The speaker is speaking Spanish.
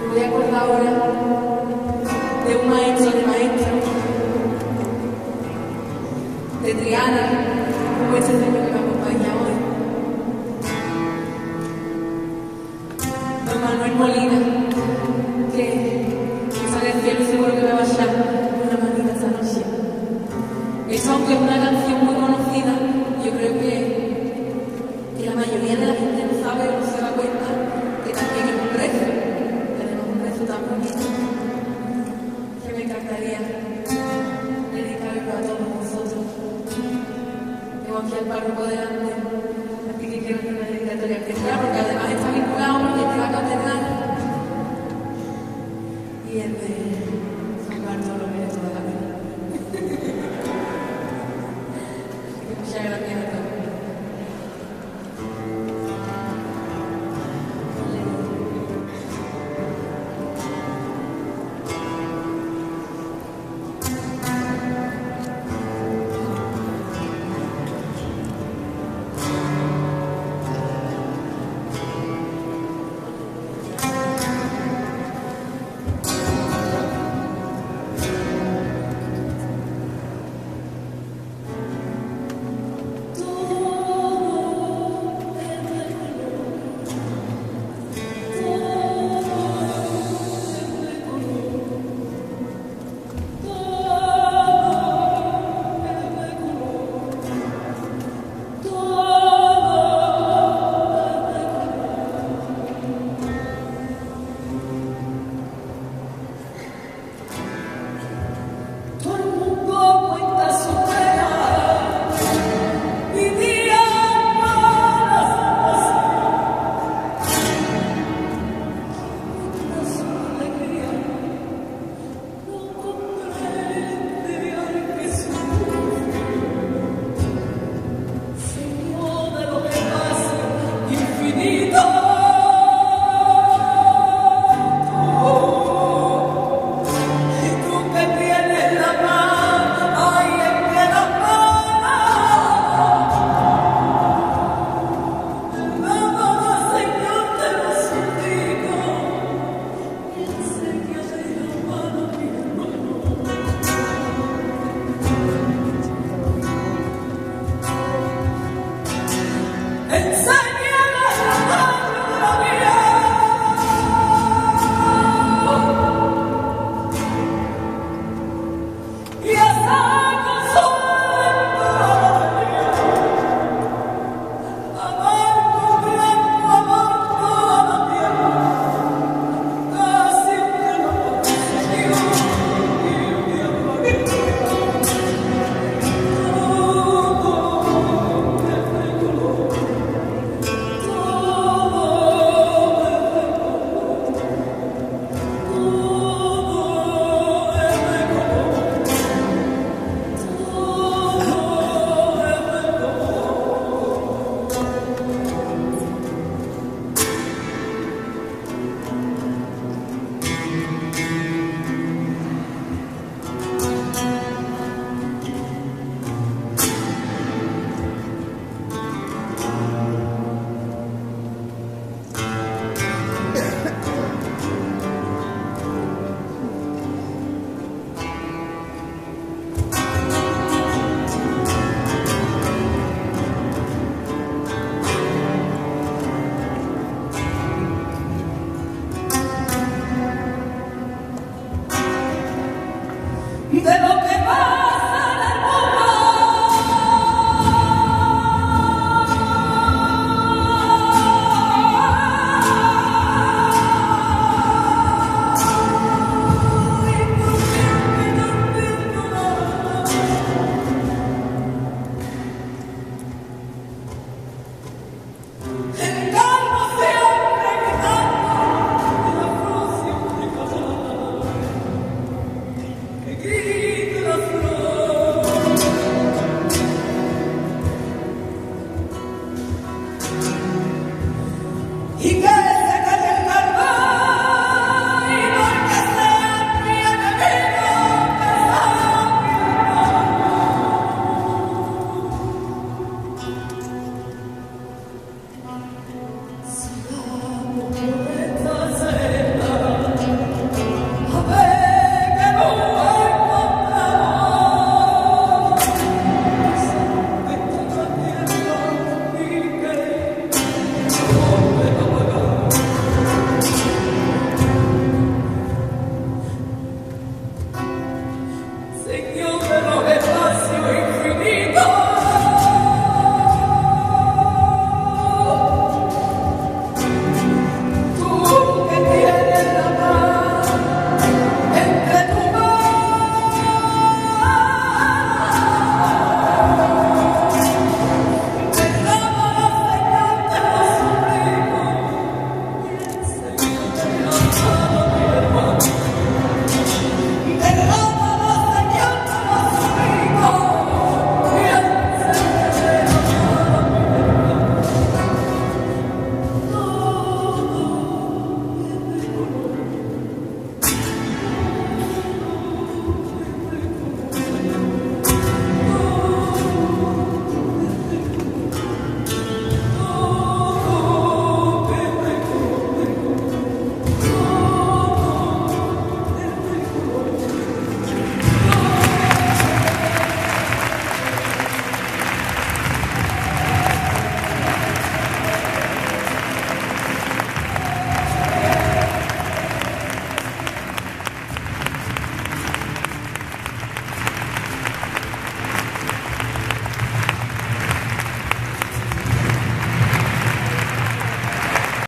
Me voy a acordar ahora de un maestro de maestros, de Triana, como ese señor que me acompaña hoy, don Manuel Molina, que sale del cielo y seguro que me va a echar una manita esta noche. Eso, aunque es una canción muy conocida, yo creo que la mayoría de la gente no sabe o no se da cuenta que también es un rezo. Tenemos un rezo tan bonito que me encantaría dedicarlo a todos vosotros. Tengo aquí al párroco delante, así que quiero hacer una dedicatoria especial, porque además está vinculado porque es de la catedral y es de San Bartolomé de toda la vida. Muchas gracias a todos. De